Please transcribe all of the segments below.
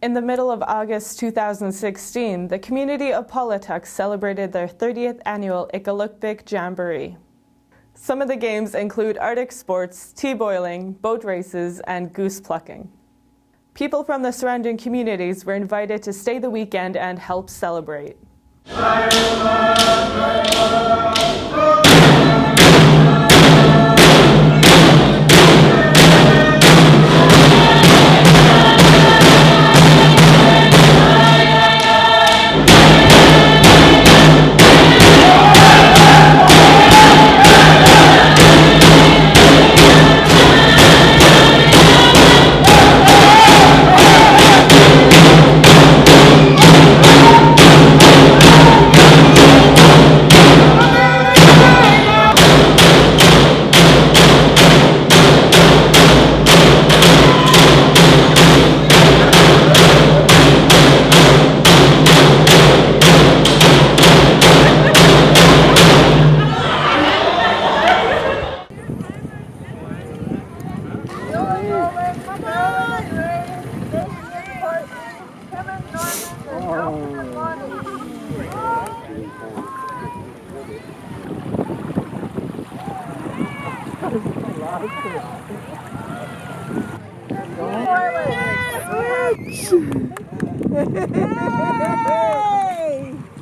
In the middle of August 2016, the community of Politics celebrated their 30th annual Iqaluqpik Jamboree. Some of the games include Arctic sports, tea boiling, boat races, and goose plucking. People from the surrounding communities were invited to stay the weekend and help celebrate. Hey!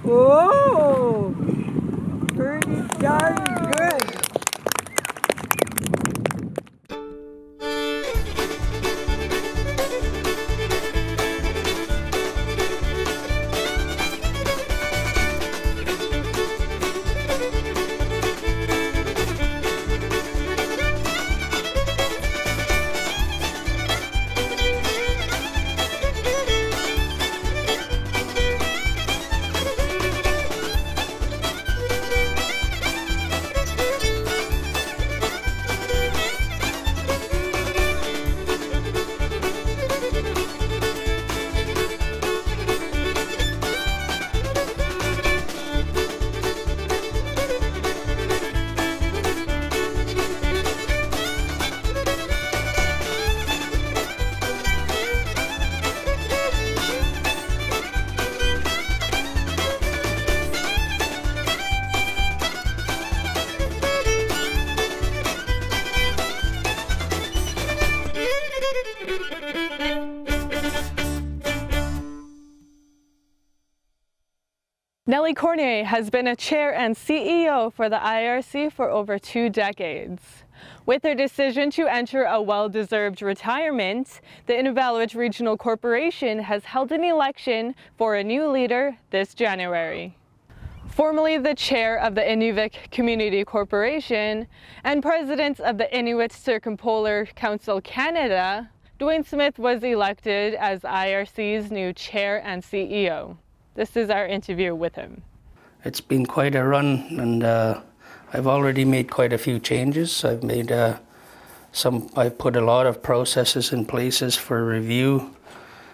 Whoa! Pretty darn good. Nellie Cornier has been a chair and CEO for the IRC for over 2 decades. With her decision to enter a well-deserved retirement, the Inuvialuit Regional Corporation has held an election for a new leader this January. Formerly the chair of the Inuvik Community Corporation and president of the Inuit Circumpolar Council Canada, Dwayne Smith was elected as IRC's new chair and CEO. This is our interview with him. It's been quite a run, and I've already made quite a few changes. I've put a lot of processes in places for review.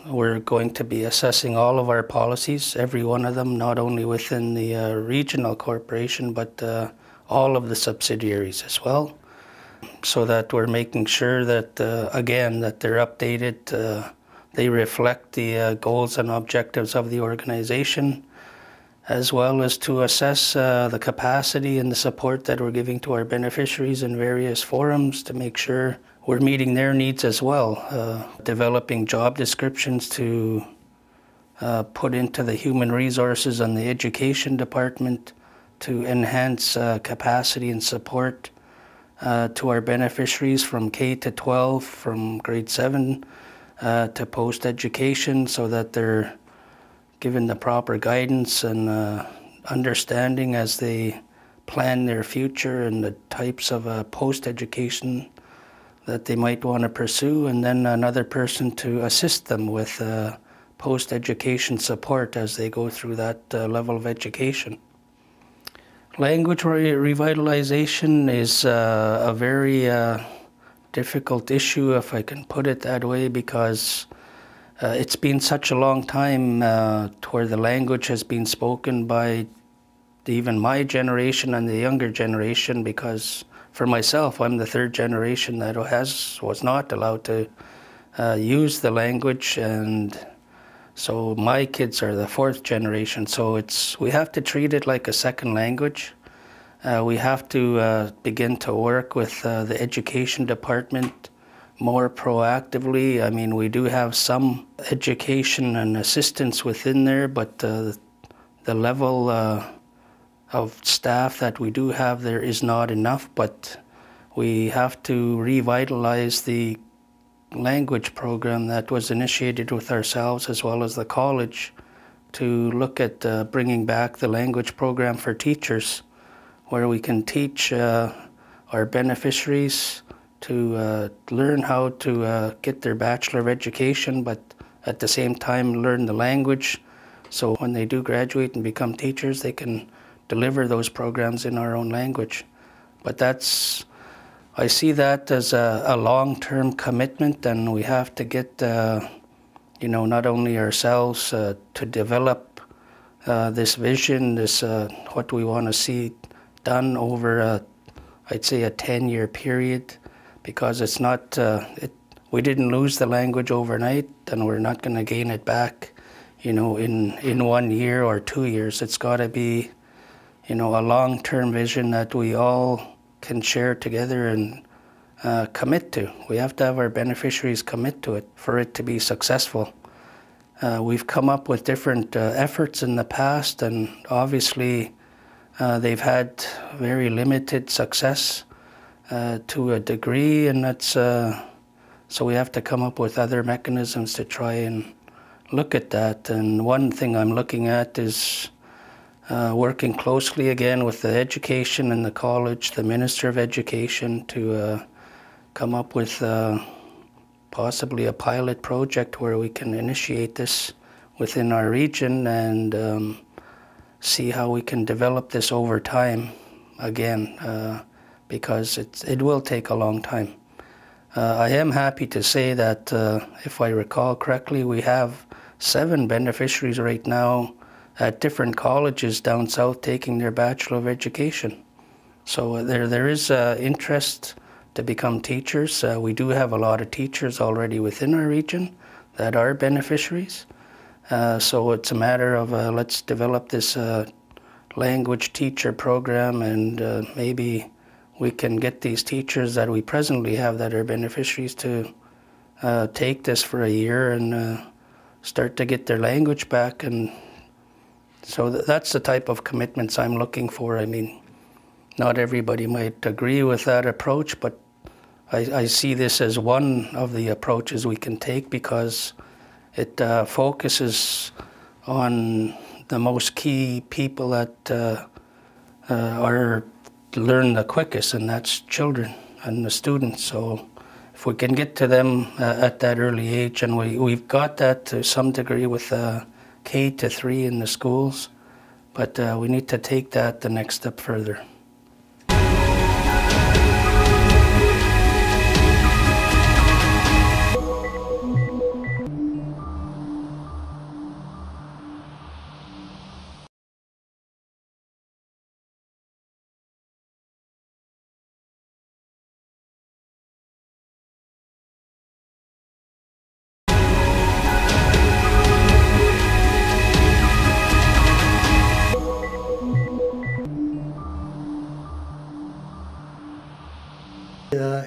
We're going to be assessing all of our policies, every one of them, not only within the regional corporation, but all of the subsidiaries as well, so that we're making sure that, again, that they're updated, they reflect the goals and objectives of the organization, as well as to assess the capacity and the support that we're giving to our beneficiaries in various forums to make sure we're meeting their needs as well. Developing job descriptions to put into the human resources and the education department to enhance capacity and support to our beneficiaries from K to 12, from grade 7 to post-education, so that they're given the proper guidance and understanding as they plan their future and the types of post-education that they might want to pursue, and then another person to assist them with post-education support as they go through that level of education. Language revitalization is a very difficult issue, if I can put it that way, because it's been such a long time where the language has been spoken by even my generation and the younger generation, because for myself, I'm the 3rd generation that was not allowed to use the language, and So my kids are the 4th generation, so we have to treat it like a second language. We have to begin to work with the education department more proactively. I mean, we do have some education and assistance within there, but the level of staff that we do have there is not enough. But we have to revitalize the language program that was initiated with ourselves as well as the college to look at bringing back the language program for teachers, where we can teach our beneficiaries to learn how to get their Bachelor of Education, but at the same time learn the language, so when they do graduate and become teachers, they can deliver those programs in our own language. But I see that as a long-term commitment, and we have to get, not only ourselves to develop this vision, what we want to see done over, I'd say, a 10-year period, because it's not, we didn't lose the language overnight, and we're not going to gain it back, in 1 year or 2 years. It's got to be, a long-term vision that we all can share together and commit to. We have to have our beneficiaries commit to it for it to be successful. We've come up with different efforts in the past, and obviously they've had very limited success to a degree, and that's so we have to come up with other mechanisms to try and look at that. And one thing I'm looking at is working closely again with the education and the college, the Minister of Education, to come up with possibly a pilot project where we can initiate this within our region and see how we can develop this over time again, because it will take a long time. I am happy to say that, if I recall correctly, we have 7 beneficiaries right now at different colleges down south taking their Bachelor of Education. So there is interest to become teachers. We do have a lot of teachers already within our region that are beneficiaries. So it's a matter of let's develop this language teacher program, and maybe we can get these teachers that we presently have that are beneficiaries to take this for a year and start to get their language back. And so that's the type of commitments I'm looking for. I mean, not everybody might agree with that approach, but I see this as one of the approaches we can take, because it focuses on the most key people that are learn the quickest, and that's children and the students. So if we can get to them at that early age, and we've got that to some degree with K to 3 in the schools, but we need to take that the next step further.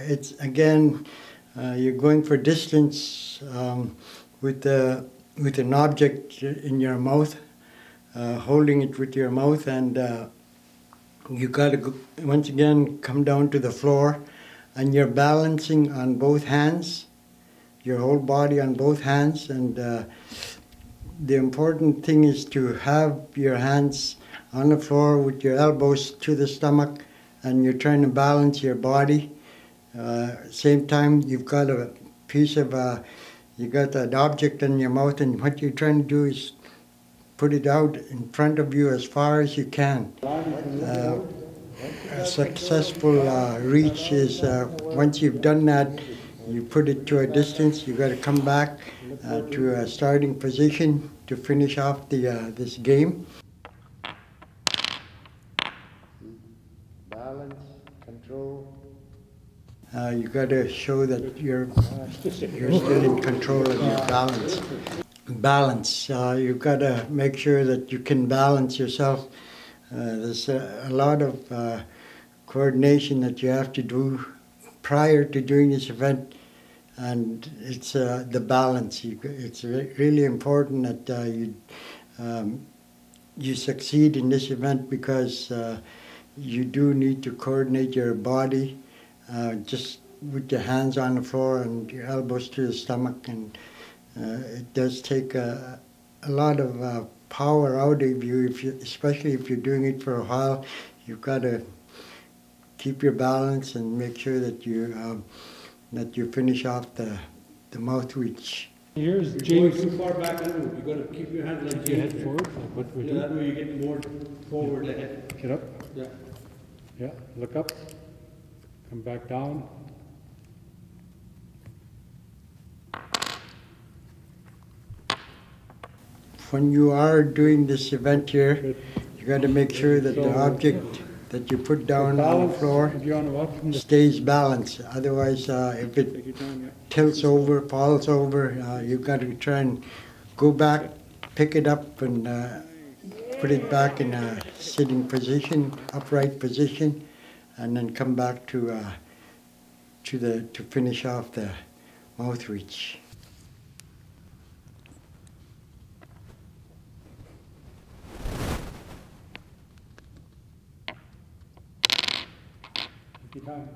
It's again, you're going for distance with an object in your mouth, holding it with your mouth, and you got to once again come down to the floor, and you're balancing on both hands, your whole body on both hands, and the important thing is to have your hands on the floor with your elbows to the stomach, and you're trying to balance your body. Same time, you've got a piece of, you got that object in your mouth, and what you're trying to do is put it out in front of you as far as you can. A successful reach is once you've done that, you put it to a distance. You've got to come back to a starting position to finish off this game. Balance, control. You got to show that you're still in control of your balance. balance. You've got to make sure that you can balance yourself. There's a lot of coordination that you have to do prior to doing this event, and it's the balance. It's really important that you succeed in this event, because you do need to coordinate your body just with your hands on the floor and your elbows to the stomach, and it does take a lot of power out of you, especially if you're doing it for a while. You've got to keep your balance and make sure that you finish off the mouth reach. Here's James. Too far back and move. You got to keep your hand like your head forward, like what we do. That way you get more forward ahead. Get up. Yeah. Yeah. Look up. Come back down. When you are doing this event here, you got to make sure that the object that you put down on the floor stays balanced. Otherwise, if it tilts over, falls over, you've got to try and go back, pick it up, and put it back in a sitting position, upright position, and then come back to finish off the mouth reach. Time.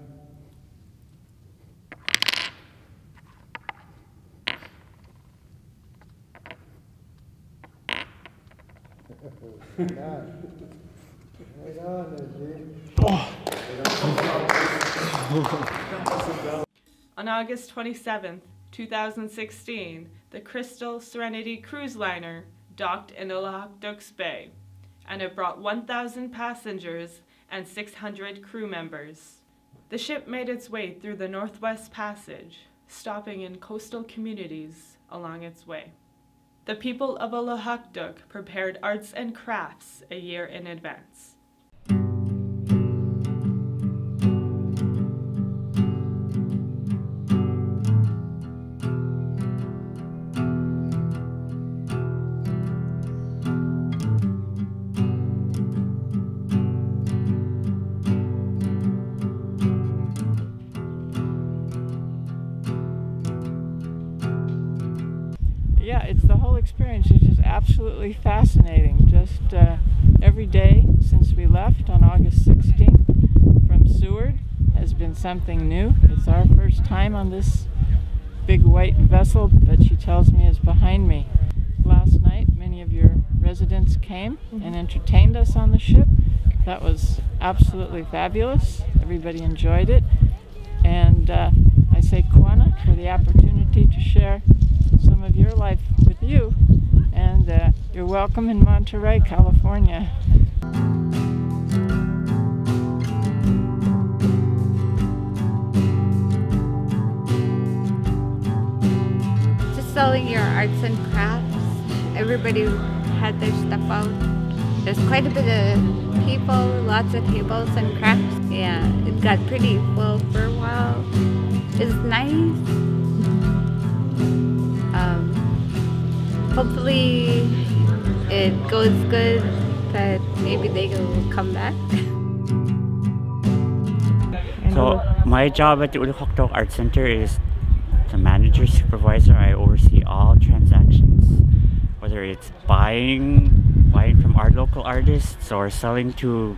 On August 27, 2016, the Crystal Serenity cruise liner docked in Tusaayaksat Bay, and it brought 1,000 passengers and 600 crew members. The ship made its way through the Northwest Passage, stopping in coastal communities along its way. The people of Tusaayaksat prepared arts and crafts a year in advance. Yeah, it's the whole experience is just absolutely fascinating. Just every day since we left on August 16th from Seward has been something new. It's our first time on this big white vessel that she tells me is behind me. Last night, many of your residents came and entertained us on the ship. That was absolutely fabulous. Everybody enjoyed it. And I say Kwana for the opportunity to share some of your life with you, and you're welcome in Monterey, California. Just selling your arts and crafts. Everybody had their stuff out. There's quite a bit of people, lots of tables and crafts. Yeah, it got pretty full for a while. It's nice. Hopefully it goes good, that maybe they will come back. So my job at the Tusaayaksat Art Center is the manager supervisor. I oversee all transactions, whether it's buying from our local artists or selling to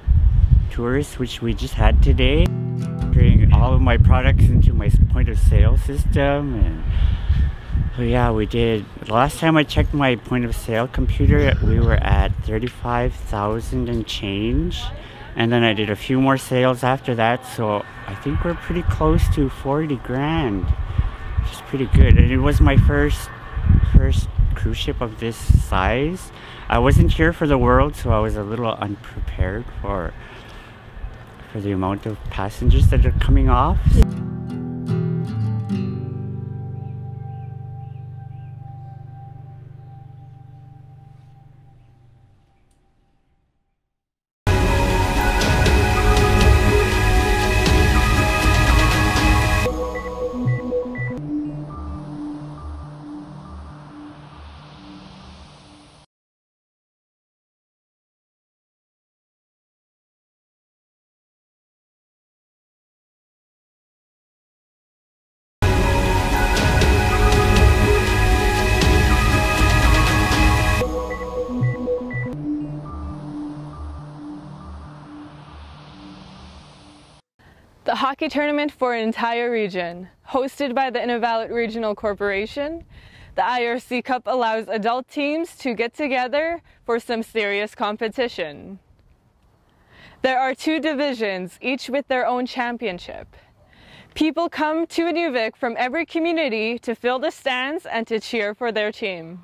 tourists, which we just had today. Bring all of my products into my point of sale system, and so yeah, we did. The last time I checked my point of sale computer, we were at 35,000 and change, and then I did a few more sales after that, so I think we're pretty close to 40 grand, which is pretty good. And it was my first cruise ship of this size. I wasn't here for the World, so I was a little unprepared for the amount of passengers that are coming off. The hockey tournament for an entire region, hosted by the Innivallet Regional Corporation, the IRC Cup allows adult teams to get together for some serious competition. There are 2 divisions, each with their own championship. People come to Inuvik from every community to fill the stands and to cheer for their team.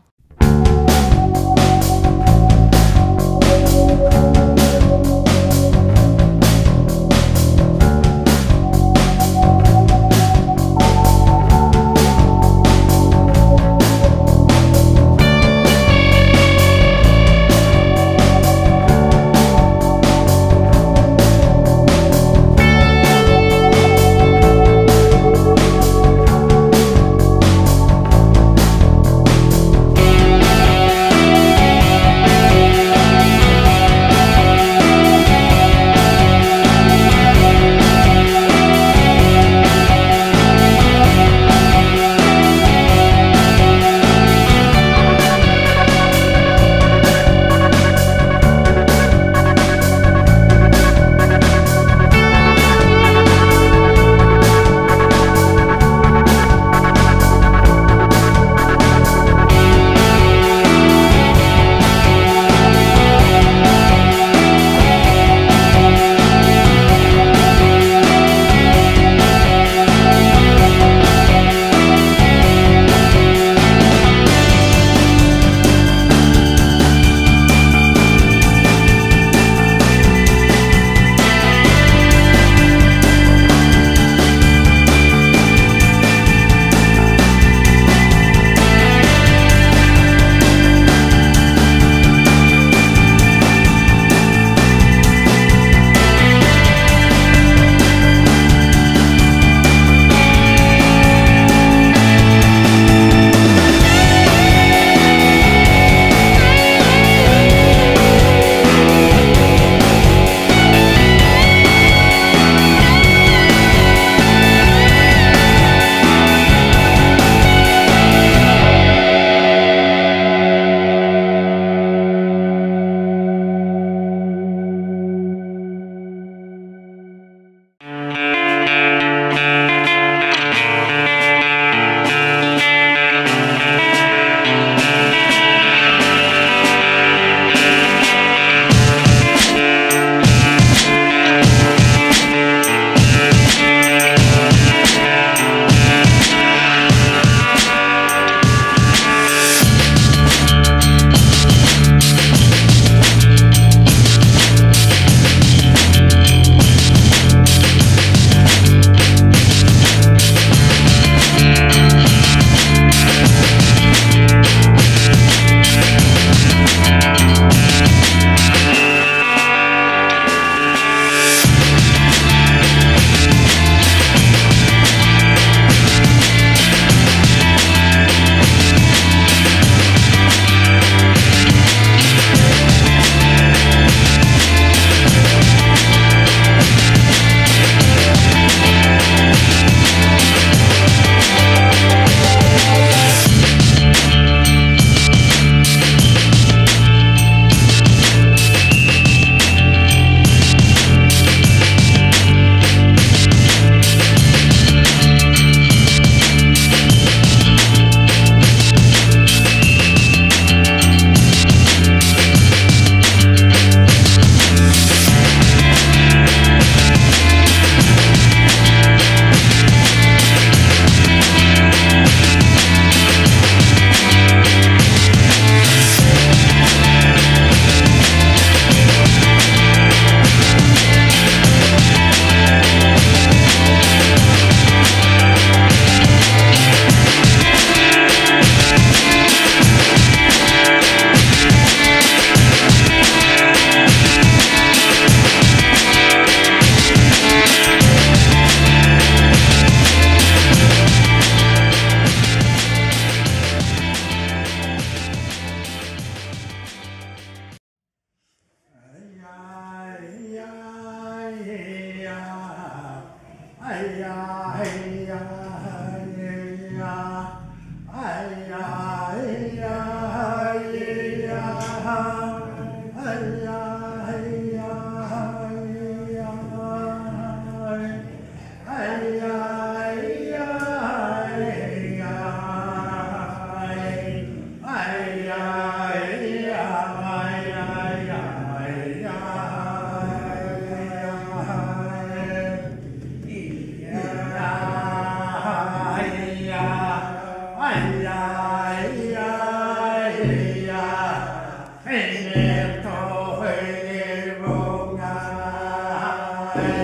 Yeah.